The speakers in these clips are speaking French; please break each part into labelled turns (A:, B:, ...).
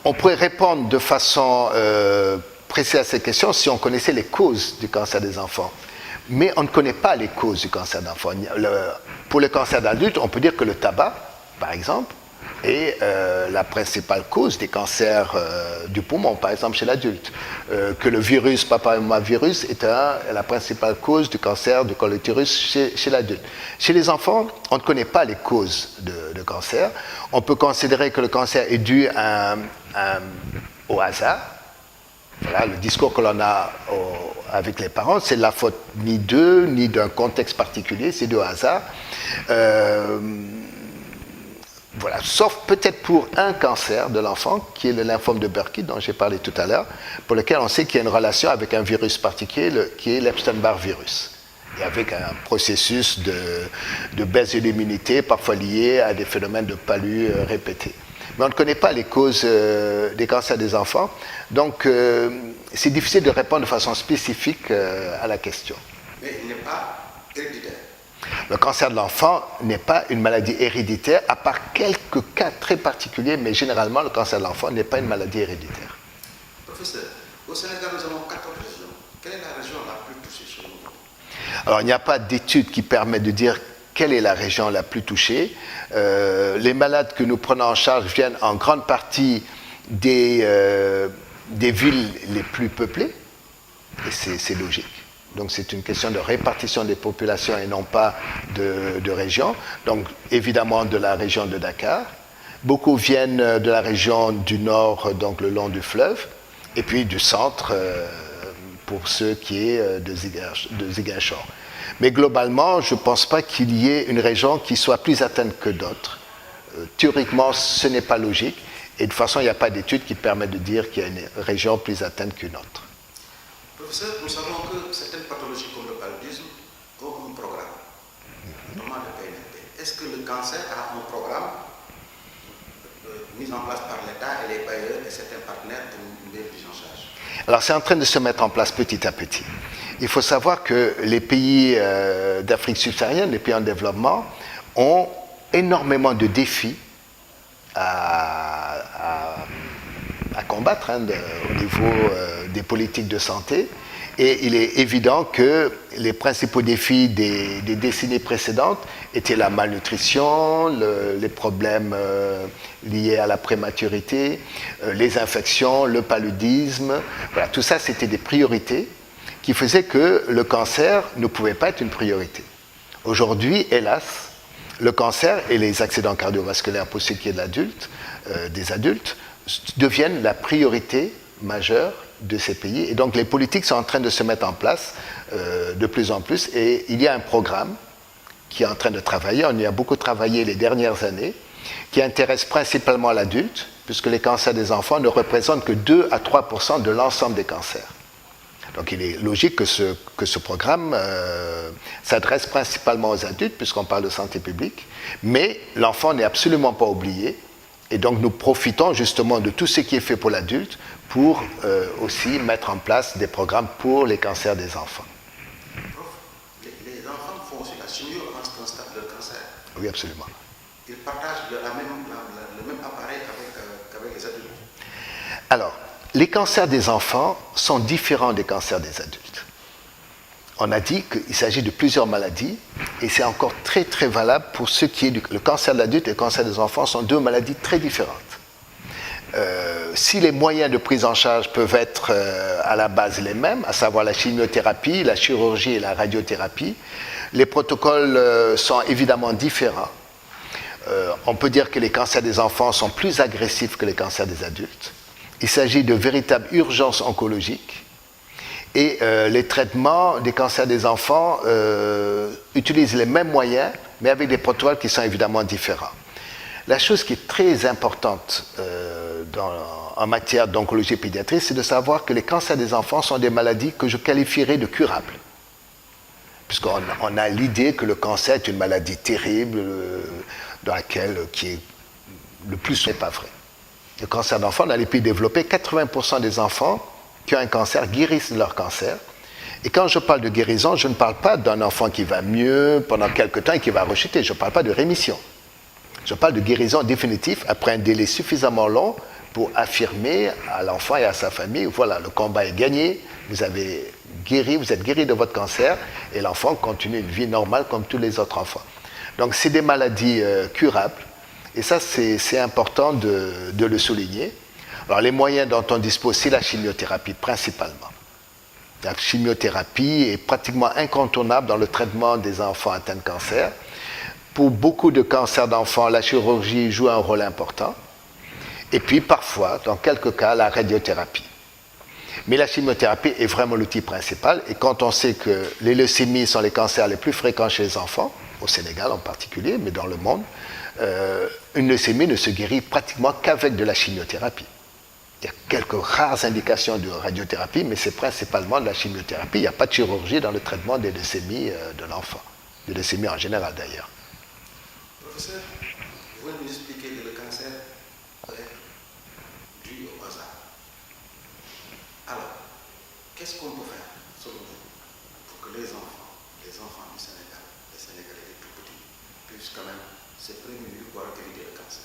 A: On pourrait répondre de façon précise à cette question si on connaissait les causes du cancer des enfants. Mais on ne connaît pas les causes du cancer d'enfants. Pour le cancer d'adultes, on peut dire que le tabac, par exemple, est la principale cause des cancers du poumon, par exemple chez l'adulte. Que le virus, papillomavirus, est la principale cause du cancer du col de l'utérus chez l'adulte. Chez les enfants, on ne connaît pas les causes de cancer. On peut considérer que le cancer est dû au hasard. Voilà, le discours que l'on a avec les parents, c'est de la faute ni d'eux, ni d'un contexte particulier, c'est du hasard. Voilà, sauf peut-être pour un cancer de l'enfant, qui est le lymphome de Burkitt, dont j'ai parlé tout à l'heure, pour lequel on sait qu'il y a une relation avec un virus particulier, qui est l'Epstein-Barr virus, et avec un processus de baisse de l'immunité, parfois lié à des phénomènes de palu répétés. Mais on ne connaît pas les causes des cancers des enfants, donc c'est difficile de répondre de façon spécifique à la question.
B: Mais il n'est pas héréditaire.
A: Le cancer de l'enfant n'est pas une maladie héréditaire, à part quelques cas très particuliers, mais généralement, le cancer de l'enfant n'est pas une maladie héréditaire.
B: Professeur, au Sénégal, nous avons 14 régions. Quelle est la région la plus touchée chez nous?
A: Alors, il n'y a pas d'études qui permettent de dire quelle est la région la plus touchée. Les malades que nous prenons en charge viennent en grande partie des villes les plus peuplées, et c'est logique. Donc c'est une question de répartition des populations et non pas de région. Donc évidemment de la région de Dakar. Beaucoup viennent de la région du nord, donc le long du fleuve, et puis du centre, pour ceux qui est de Ziguinchor. Mais globalement, je ne pense pas qu'il y ait une région qui soit plus atteinte que d'autres. Théoriquement, ce n'est pas logique. Et de toute façon, il n'y a pas d'études qui permettent de dire qu'il y a une région plus atteinte qu'une autre.
B: Professeur, nous savons que certaines pathologies comme le paludisme ont un programme, notamment le PNLP. Est-ce que le cancer a un programme mis en place par l'État et les bailleurs et certains partenaires pour une meilleure prise en charge?
A: Alors c'est en train de se mettre en place petit à petit. Il faut savoir que les pays d'Afrique subsaharienne, les pays en développement, ont énormément de défis à combattre au niveau des politiques de santé. Et il est évident que les principaux défis des décennies précédentes étaient la malnutrition, les problèmes liés à la prématurité, les infections, le paludisme. Voilà, tout ça, c'était des priorités qui faisaient que le cancer ne pouvait pas être une priorité. Aujourd'hui, hélas, le cancer et les accidents cardiovasculaires pour ce qui est de des adultes deviennent la priorité majeure de ces pays. Et donc les politiques sont en train de se mettre en place de plus en plus. Et il y a un programme qui est en train de travailler, on y a beaucoup travaillé les dernières années, qui intéresse principalement l'adulte, puisque les cancers des enfants ne représentent que 2 à 3% de l'ensemble des cancers. Donc il est logique que ce programme s'adresse principalement aux adultes, puisqu'on parle de santé publique, mais l'enfant n'est absolument pas oublié. Et donc nous profitons justement de tout ce qui est fait pour l'adulte pour aussi mettre en place des programmes pour les cancers des enfants.
B: Les enfants font aussi la chimio avant ce constat de cancer.
A: Oui, absolument.
B: Ils partagent le même appareil qu'avec les adultes.
A: Alors, les cancers des enfants sont différents des cancers des adultes. On a dit qu'il s'agit de plusieurs maladies et c'est encore très très valable pour ce qui est le cancer de l'adulte et le cancer des enfants sont deux maladies très différentes. Si les moyens de prise en charge peuvent être à la base les mêmes, à savoir la chimiothérapie, la chirurgie et la radiothérapie, les protocoles sont évidemment différents. On peut dire que les cancers des enfants sont plus agressifs que les cancers des adultes. Il s'agit de véritables urgences oncologiques. Et les traitements des cancers des enfants utilisent les mêmes moyens, mais avec des protocoles qui sont évidemment différents. La chose qui est très importante en matière d'oncologie pédiatrique, c'est de savoir que les cancers des enfants sont des maladies que je qualifierais de curables. Puisqu'on a l'idée que le cancer est une maladie terrible, qui est le plus n'est pas vrai. Le cancer d'enfant, dans les pays développés, 80% des enfants qui ont un cancer guérissent de leur cancer. Et quand je parle de guérison, je ne parle pas d'un enfant qui va mieux pendant quelques temps et qui va rechuter. Je ne parle pas de rémission. Je parle de guérison définitive après un délai suffisamment long pour affirmer à l'enfant et à sa famille, voilà, le combat est gagné, vous êtes guéri de votre cancer, et l'enfant continue une vie normale comme tous les autres enfants. Donc c'est des maladies curables, et ça c'est important de le souligner. Alors les moyens dont on dispose, c'est la chimiothérapie principalement. La chimiothérapie est pratiquement incontournable dans le traitement des enfants atteints de cancer. Pour beaucoup de cancers d'enfants, la chirurgie joue un rôle important. Et puis parfois, dans quelques cas, la radiothérapie. Mais la chimiothérapie est vraiment l'outil principal. Et quand on sait que les leucémies sont les cancers les plus fréquents chez les enfants, au Sénégal en particulier, mais dans le monde, une leucémie ne se guérit pratiquement qu'avec de la chimiothérapie. Il y a quelques rares indications de radiothérapie, mais c'est principalement de la chimiothérapie. Il n'y a pas de chirurgie dans le traitement des leucémies de l'enfant, des leucémies en général d'ailleurs.
B: Professeur, vous pouvez nous expliquer que le cancer est dû au hasard. Alors, qu'est-ce qu'on peut faire, selon vous, pour que les enfants du Sénégal, les Sénégalais les tout petits, puissent quand même se prémunir pour éviter le cancer?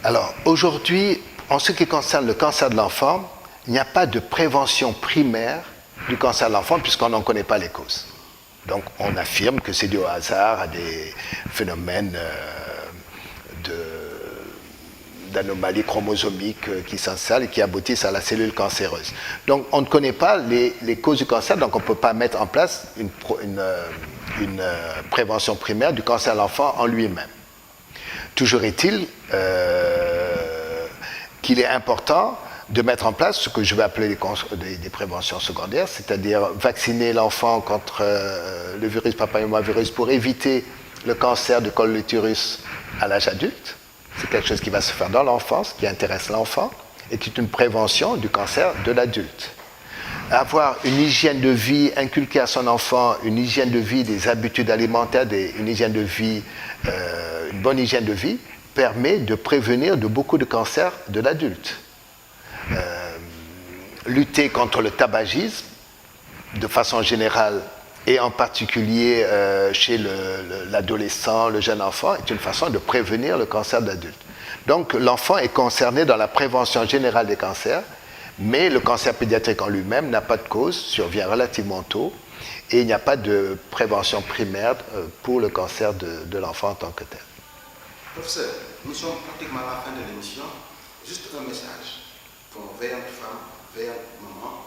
A: Alors, aujourd'hui, en ce qui concerne le cancer de l'enfant, il n'y a pas de prévention primaire du cancer de l'enfant puisqu'on n'en connaît pas les causes. Donc, on affirme que c'est dû au hasard, à des phénomènes d'anomalies chromosomiques qui s'installent et qui aboutissent à la cellule cancéreuse. Donc, on ne connaît pas les causes du cancer, donc on ne peut pas mettre en place une prévention primaire du cancer de l'enfant en lui-même. Toujours est-il qu'il est important de mettre en place ce que je vais appeler des préventions secondaires, c'est-à-dire vacciner l'enfant contre le virus papillomavirus pour éviter le cancer du col de l'utérus à l'âge adulte. C'est quelque chose qui va se faire dans l'enfance, qui intéresse l'enfant, et qui est une prévention du cancer de l'adulte. Avoir une hygiène de vie, inculquer à son enfant une hygiène de vie, des habitudes alimentaires, une hygiène de vie, une bonne hygiène de vie, permet de prévenir de beaucoup de cancers de l'adulte. Lutter contre le tabagisme, de façon générale, et en particulier chez l'adolescent, le jeune enfant, est une façon de prévenir le cancer d'adulte. Donc l'enfant est concerné dans la prévention générale des cancers, mais le cancer pédiatrique en lui-même n'a pas de cause, survient relativement tôt, et il n'y a pas de prévention primaire pour le cancer de l'enfant en tant que tel.
B: Professeur, nous sommes pratiquement à la fin de l'émission. Juste un message pour une veillante femme, veillante maman,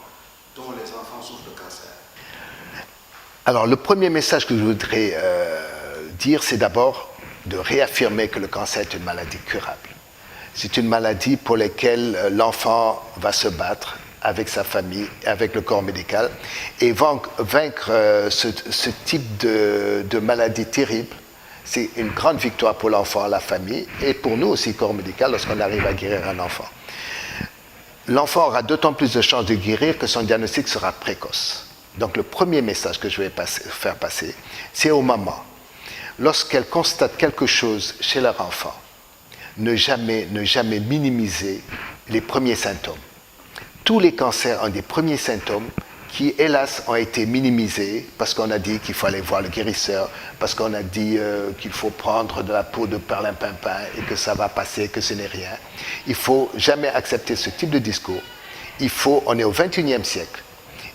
B: dont les enfants souffrent de cancer.
A: Alors, le premier message que je voudrais dire, c'est d'abord de réaffirmer que le cancer est une maladie curable. C'est une maladie pour laquelle l'enfant va se battre avec sa famille, avec le corps médical, et vaincre ce type de maladie terrible. C'est une grande victoire pour l'enfant, la famille, et pour nous aussi, corps médical, lorsqu'on arrive à guérir un enfant. L'enfant aura d'autant plus de chances de guérir que son diagnostic sera précoce. Donc le premier message que je vais faire passer, c'est aux mamans. Lorsqu'elles constatent quelque chose chez leur enfant, ne jamais minimiser les premiers symptômes. Tous les cancers ont des premiers symptômes qui, hélas, ont été minimisés parce qu'on a dit qu'il fallait voir le guérisseur, parce qu'on a dit qu'il faut prendre de la peau de perlimpinpin et que ça va passer, que ce n'est rien. Il ne faut jamais accepter ce type de discours. On est au XXIe siècle.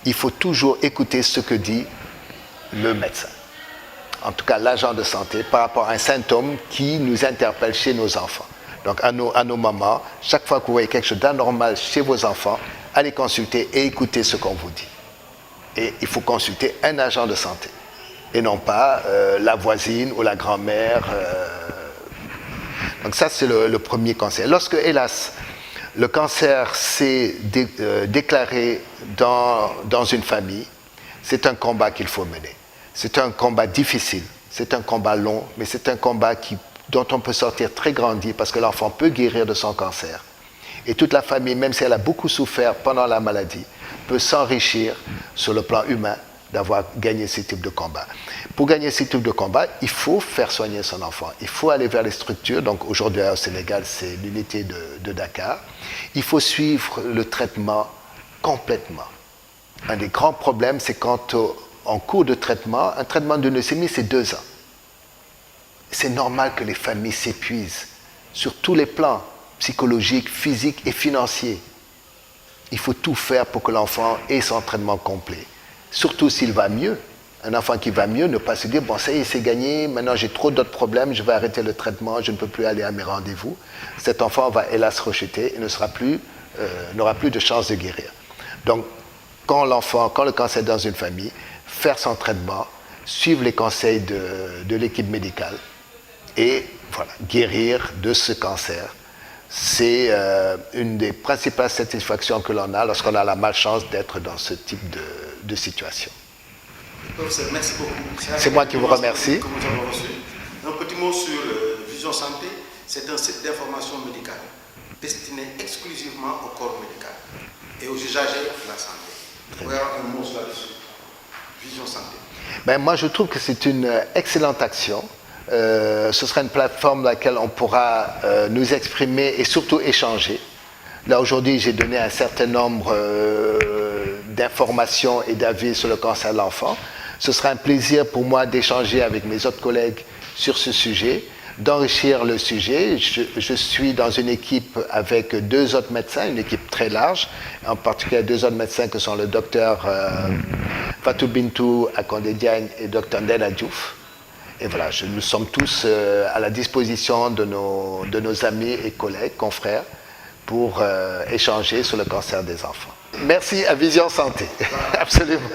A: Il faut toujours écouter ce que dit le médecin. En tout cas, l'agent de santé, par rapport à un symptôme qui nous interpelle chez nos enfants. Donc, à nos mamans, chaque fois que vous voyez quelque chose d'anormal chez vos enfants, allez consulter et écoutez ce qu'on vous dit. Et il faut consulter un agent de santé, et non pas la voisine ou la grand-mère. Donc ça, c'est le premier conseil. Lorsque, hélas, le cancer s'est déclaré dans une famille, c'est un combat qu'il faut mener. C'est un combat difficile, c'est un combat long, mais c'est un combat dont on peut sortir très grandi parce que l'enfant peut guérir de son cancer. Et toute la famille, même si elle a beaucoup souffert pendant la maladie, peut s'enrichir sur le plan humain d'avoir gagné ce type de combat. Pour gagner ce type de combat, il faut faire soigner son enfant. Il faut aller vers les structures. Donc aujourd'hui au Sénégal, c'est l'unité de Dakar. Il faut suivre le traitement complètement. Un des grands problèmes, c'est quand en cours de traitement, un traitement de leucémie, c'est 2 ans. c'est normal que les familles s'épuisent sur tous les plans, psychologiques, physiques et financiers. Il faut tout faire pour que l'enfant ait son entraînement complet. Surtout s'il va mieux. Un enfant qui va mieux, ne pas se dire, bon, ça y est, c'est gagné, maintenant j'ai trop d'autres problèmes, je vais arrêter le traitement, je ne peux plus aller à mes rendez-vous. Cet enfant va hélas rejeter et n'aura plus de chance de guérir. Donc, quand le cancer est dans une famille, faire son traitement, suivre les conseils de l'équipe médicale et voilà, guérir de ce cancer. C'est une des principales satisfactions que l'on a lorsqu'on a la malchance d'être dans ce type de situation.
B: Professeur, merci beaucoup.
A: C'est moi qui vous remercie.
B: Que nous avons reçu. Un petit mot sur Vision Santé. C'est un site d'information médicale destiné exclusivement au corps médical et aux usagers de la santé. Vous pouvez avoir un mot là-dessus. Vision Santé.
A: Ben, moi, je trouve que c'est une excellente action. Ce sera une plateforme dans laquelle on pourra nous exprimer et surtout échanger. Là, aujourd'hui, j'ai donné un certain nombre d'informations et d'avis sur le cancer de l'enfant. Ce sera un plaisir pour moi d'échanger avec mes autres collègues sur ce sujet, d'enrichir le sujet. Je suis dans une équipe avec 2 autres médecins, une équipe très large, en particulier 2 autres médecins que sont le docteur Fatou Bintou Akonde Diagne et le docteur Ndella Diouf. Et voilà, nous sommes tous à la disposition de nos amis et collègues, confrères, pour échanger sur le cancer des enfants. Merci à Vision Santé, absolument.